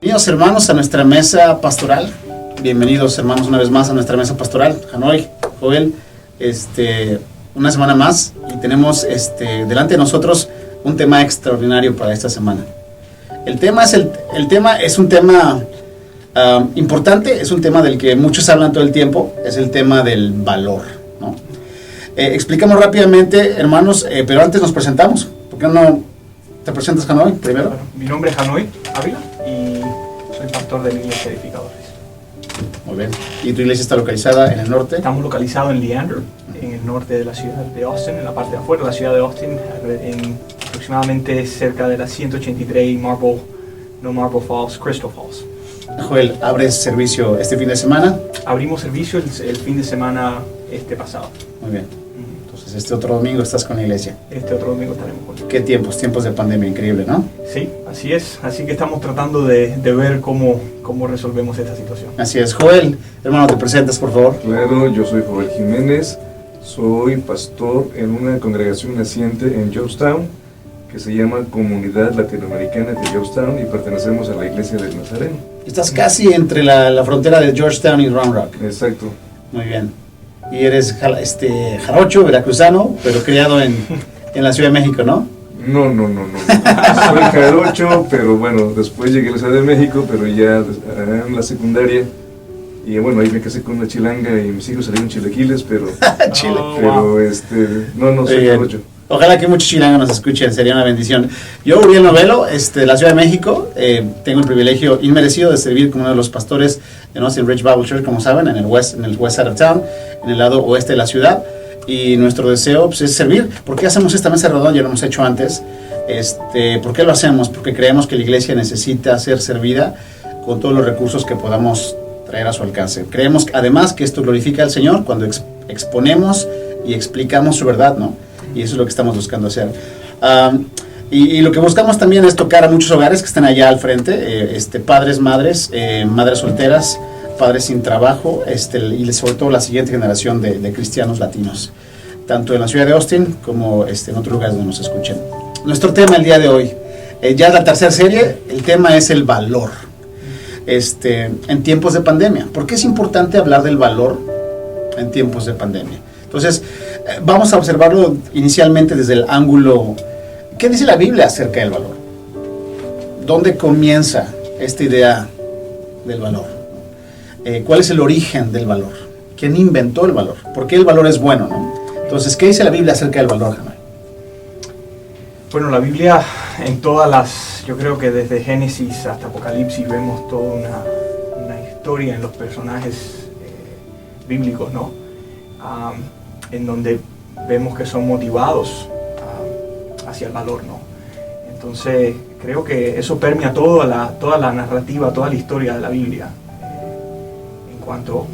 Bienvenidos hermanos a nuestra mesa pastoral. Bienvenidos hermanos una vez más a nuestra mesa pastoral. Hanoi, Joel, una semana más y tenemos delante de nosotros un tema extraordinario para esta semana. El tema es un tema importante, es un tema del que muchos hablan todo el tiempo, es el tema del valor, ¿no? Explicamos rápidamente, hermanos, pero antes nos presentamos. ¿Por qué no te presentas, Hanoi, primero? Bueno, mi nombre es Hanoi Ávila y soy pastor de la Iglesia Edificadores. Muy bien. ¿Y tu iglesia está localizada en el norte? Estamos localizados en Leander, en el norte de la ciudad de Austin, en la parte de afuera de la ciudad de Austin, en aproximadamente cerca de la 183 Marble Falls, Crystal Falls. Joel, ¿abres servicio este fin de semana? Abrimos servicio el fin de semana pasado. Muy bien. Entonces este otro domingo estás con la iglesia. Este otro domingo estaremos con él. ¿Qué tiempos? Tiempos de pandemia, increíble, ¿no? Sí, así es. Así que estamos tratando de ver cómo resolvemos esta situación. Así es. Joel, hermano, ¿te presentas, por favor? Claro, yo soy Joel Jiménez, soy pastor en una congregación naciente en Georgetown, que se llama Comunidad Latinoamericana de Georgetown, y pertenecemos a la Iglesia del Nazareno. Estás casi entre la frontera de Georgetown y Round Rock. Exacto. Muy bien. Y eres jarocho, veracruzano, pero criado en la Ciudad de México, ¿no? No. Soy jarocho, pero bueno, después llegué a la Ciudad de México, pero ya en la secundaria. Y bueno, ahí me casé con una chilanga y mis hijos salieron chilequiles, pero... Chile. Wow. No soy jarocho. Ojalá que muchos chilangos nos escuchen, sería una bendición. Yo, Uriel Novelo, de la Ciudad de México, tengo el privilegio inmerecido de servir como uno de los pastores en Austin Ridge Bible Church, como saben, en el west side of town, en el lado oeste de la ciudad. Y nuestro deseo pues, es servir. ¿Por qué hacemos esta mesa redonda? Ya lo hemos hecho antes. ¿Por qué lo hacemos? Porque creemos que la iglesia necesita ser servida con todos los recursos que podamos traer a su alcance. Creemos además que esto glorifica al Señor cuando exponemos y explicamos su verdad, ¿no? Y eso es lo que estamos buscando hacer. Y lo que buscamos también es tocar a muchos hogares que están allá al frente, padres, madres, madres solteras, padres sin trabajo, y sobre todo la siguiente generación de cristianos latinos, tanto en la ciudad de Austin como en otros lugares donde nos escuchen. Nuestro tema el día de hoy, ya es la tercera serie, el tema es el valor. En tiempos de pandemia. ¿Por qué es importante hablar del valor en tiempos de pandemia? Entonces, vamos a observarlo inicialmente desde el ángulo, ¿qué dice la Biblia acerca del valor? ¿Dónde comienza esta idea del valor? ¿Cuál es el origen del valor? ¿Quién inventó el valor? ¿Por qué el valor es bueno, no? Entonces, ¿qué dice la Biblia acerca del valor, Hanoi? Bueno, la Biblia en yo creo que desde Génesis hasta Apocalipsis vemos toda una historia en los personajes bíblicos, ¿no? En donde vemos que son motivados hacia el valor, ¿no? Entonces creo que eso permea toda la narrativa, toda la historia de la Biblia en cuanto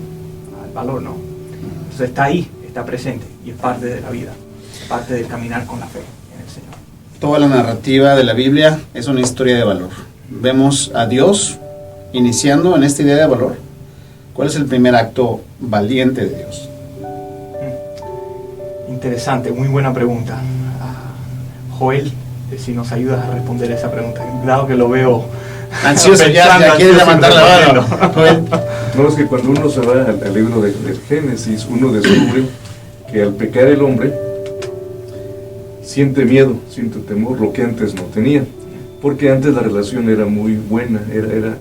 al valor, ¿no? Entonces está ahí, está presente y es parte de la vida, es parte del caminar con la fe en el Señor. Toda la narrativa de la Biblia es una historia de valor. Vemos a Dios iniciando en esta idea de valor. ¿Cuál es el primer acto valiente de Dios? Interesante, muy buena pregunta. Joel, si nos ayudas a responder esa pregunta, dado que lo veo ansioso, ya quiere levantar la mano. Joel. No, es que cuando uno se va al libro de Génesis, uno descubre que al pecar el hombre siente miedo, siente temor, lo que antes no tenía, porque antes la relación era muy buena, era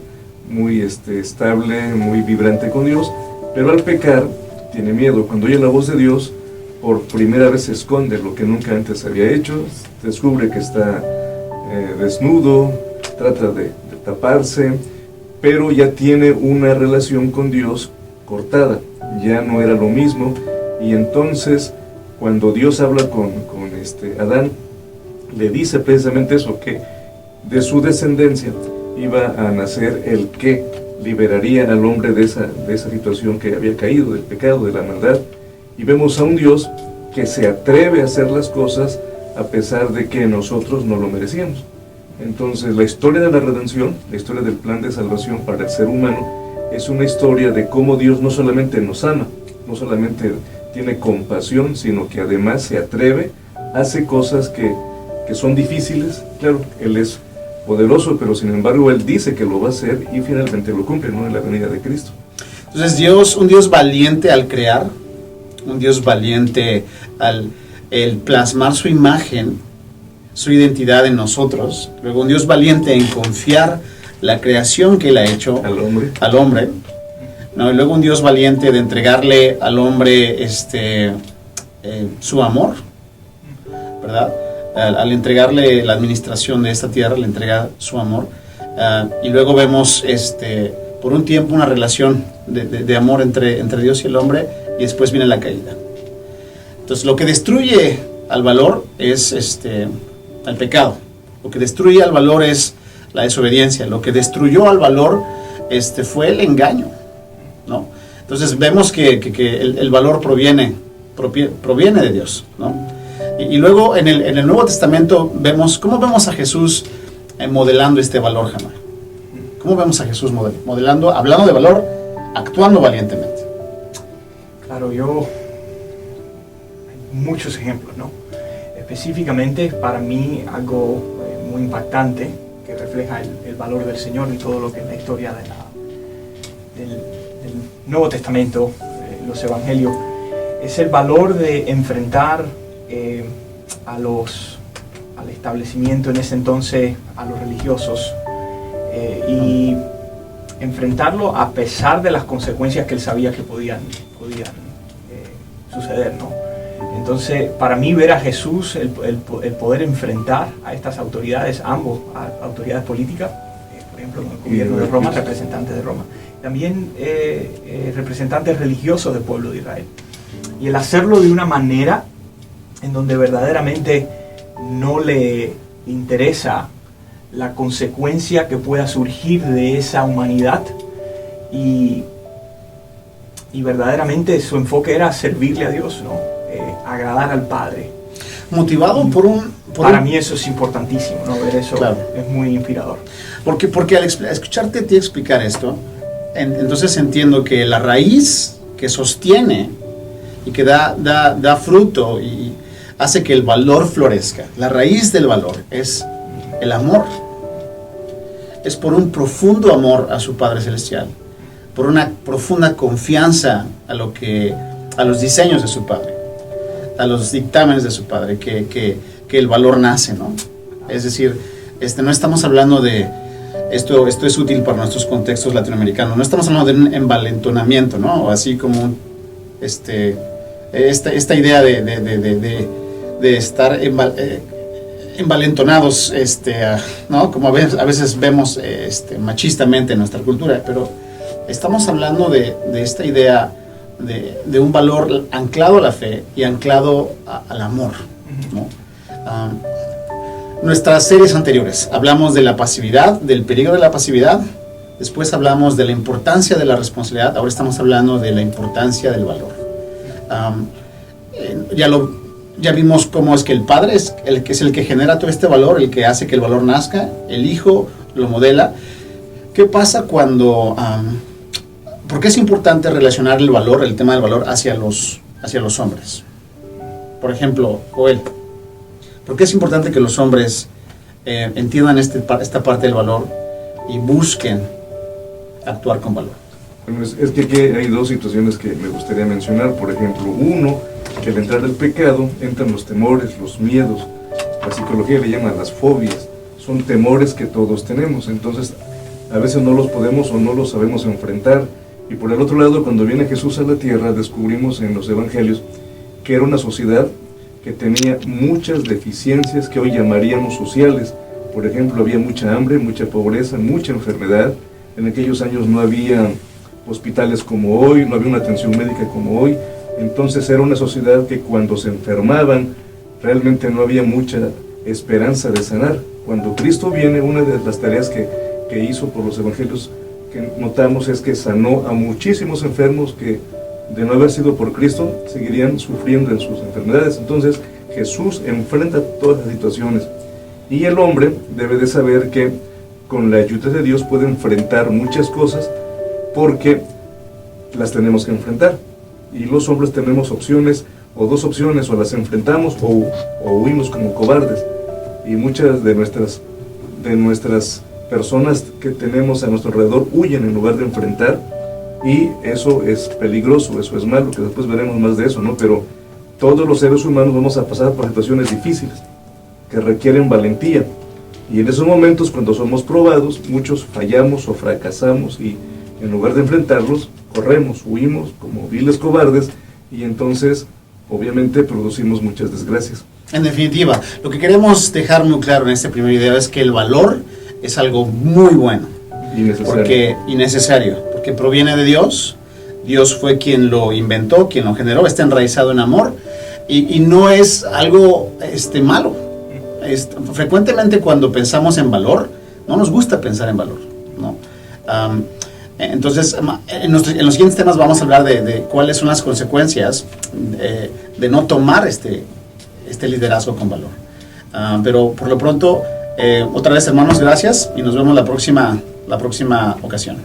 muy estable, muy vibrante con Dios, pero al pecar tiene miedo. Cuando oye la voz de Dios, por primera vez se esconde lo que nunca antes había hecho, descubre que está desnudo, trata de taparse, pero ya tiene una relación con Dios cortada, ya no era lo mismo, y entonces cuando Dios habla con Adán, le dice precisamente eso, que de su descendencia iba a nacer el que liberaría al hombre de esa situación que había caído, del pecado, de la maldad. Y vemos a un Dios que se atreve a hacer las cosas a pesar de que nosotros no lo merecíamos. Entonces la historia de la redención, la historia del plan de salvación para el ser humano, es una historia de cómo Dios no solamente nos ama, no solamente tiene compasión, sino que además se atreve, hace cosas que son difíciles. Claro, Él es poderoso, pero sin embargo Él dice que lo va a hacer y finalmente lo cumple, ¿no? En la venida de Cristo. Entonces un Dios valiente al crear, un Dios valiente al el plasmar su imagen, su identidad en nosotros, luego un Dios valiente en confiar la creación que Él ha hecho al hombre, ¿no? Y luego un Dios valiente de entregarle al hombre su amor, ¿verdad? Al entregarle la administración de esta tierra, le entrega su amor, y luego vemos por un tiempo una relación de amor entre Dios y el hombre, y después viene la caída. Entonces lo que destruye al valor es el pecado, lo que destruye al valor es la desobediencia, lo que destruyó al valor fue el engaño, ¿no? Entonces vemos que el valor proviene de Dios, ¿no? Y luego en el Nuevo Testamento ¿cómo vemos a Jesús modelando este valor, Jamás? ¿Cómo vemos a Jesús modelando, hablando de valor, actuando valientemente? Claro, hay muchos ejemplos, ¿no? Específicamente para mí algo muy impactante que refleja el valor del Señor y todo lo que es la historia del Nuevo Testamento, los Evangelios, es el valor de enfrentar al establecimiento en ese entonces, a los religiosos, y enfrentarlo a pesar de las consecuencias que él sabía que podían suceder, ¿no? Entonces, para mí ver a Jesús, el poder enfrentar a estas autoridades, autoridades políticas, por ejemplo, el gobierno de Roma, representantes de Roma, también representantes religiosos del pueblo de Israel, y el hacerlo de una manera en donde verdaderamente no le interesa la consecuencia que pueda surgir de esa humanidad, y verdaderamente su enfoque era servirle a Dios, ¿no? Agradar al Padre. Motivado Para mí eso es importantísimo, ¿no? Ver eso, claro, es muy inspirador. Porque al escucharte a ti explicar esto, entonces entiendo que la raíz que sostiene y que da fruto y hace que el valor florezca, la raíz del valor es el amor. Es por un profundo amor a su Padre Celestial, por una profunda confianza a los diseños de su Padre, a los dictámenes de su Padre, que el valor nace, ¿no? Es decir, no estamos hablando de esto es útil para nuestros contextos latinoamericanos, no estamos hablando de un envalentonamiento, ¿no? Así como esta idea de estar envalentonados, ¿no? Como a veces vemos machistamente en nuestra cultura, pero estamos hablando de esta idea de un valor anclado a la fe y anclado al amor, ¿no? Nuestras series anteriores hablamos de la pasividad, del peligro de la pasividad, después hablamos de la importancia de la responsabilidad, ahora estamos hablando de la importancia del valor. Ya vimos cómo es que el Padre es el que genera todo este valor, el que hace que el valor nazca, el Hijo lo modela. ¿Qué pasa cuando... ¿por qué es importante relacionar el tema del valor hacia los hombres? Por ejemplo, Joel, ¿por qué es importante que los hombres entiendan esta parte del valor y busquen actuar con valor? Bueno, es que aquí hay dos situaciones que me gustaría mencionar. Por ejemplo, uno, que al entrar el pecado entran los temores, los miedos. La psicología le llama las fobias. Son temores que todos tenemos, entonces a veces no los podemos o no los sabemos enfrentar. Y por el otro lado, cuando viene Jesús a la tierra, descubrimos en los evangelios que era una sociedad que tenía muchas deficiencias que hoy llamaríamos sociales. Por ejemplo, había mucha hambre, mucha pobreza, mucha enfermedad. En aquellos años no había hospitales como hoy, no había una atención médica como hoy. Entonces era una sociedad que cuando se enfermaban realmente no había mucha esperanza de sanar. Cuando Cristo viene, una de las tareas que hizo por los evangelios que notamos es que sanó a muchísimos enfermos que de no haber sido por Cristo seguirían sufriendo en sus enfermedades. Entonces Jesús enfrenta todas las situaciones y el hombre debe de saber que con la ayuda de Dios puede enfrentar muchas cosas porque las tenemos que enfrentar. Y los hombres tenemos opciones, o dos opciones, o las enfrentamos o huimos como cobardes. Y muchas de nuestras de nuestras personas que tenemos a nuestro alrededor huyen en lugar de enfrentar, y eso es peligroso, eso es malo, que después veremos más de eso, ¿no? Pero todos los seres humanos vamos a pasar por situaciones difíciles que requieren valentía, y en esos momentos, cuando somos probados, muchos fallamos o fracasamos, y en lugar de enfrentarlos, corremos, huimos como viles cobardes, y entonces obviamente producimos muchas desgracias. En definitiva, lo que queremos dejar muy claro en este primer video es que el valor es algo muy bueno y necesario, porque proviene de Dios. Dios fue quien lo inventó, quien lo generó, está enraizado en amor, y no es algo malo. Frecuentemente cuando pensamos en valor, no nos gusta pensar en valor, ¿no? Entonces, en los siguientes temas vamos a hablar de cuáles son las consecuencias de no tomar este liderazgo con valor. Pero por lo pronto, otra vez, hermanos, gracias, y nos vemos la próxima ocasión.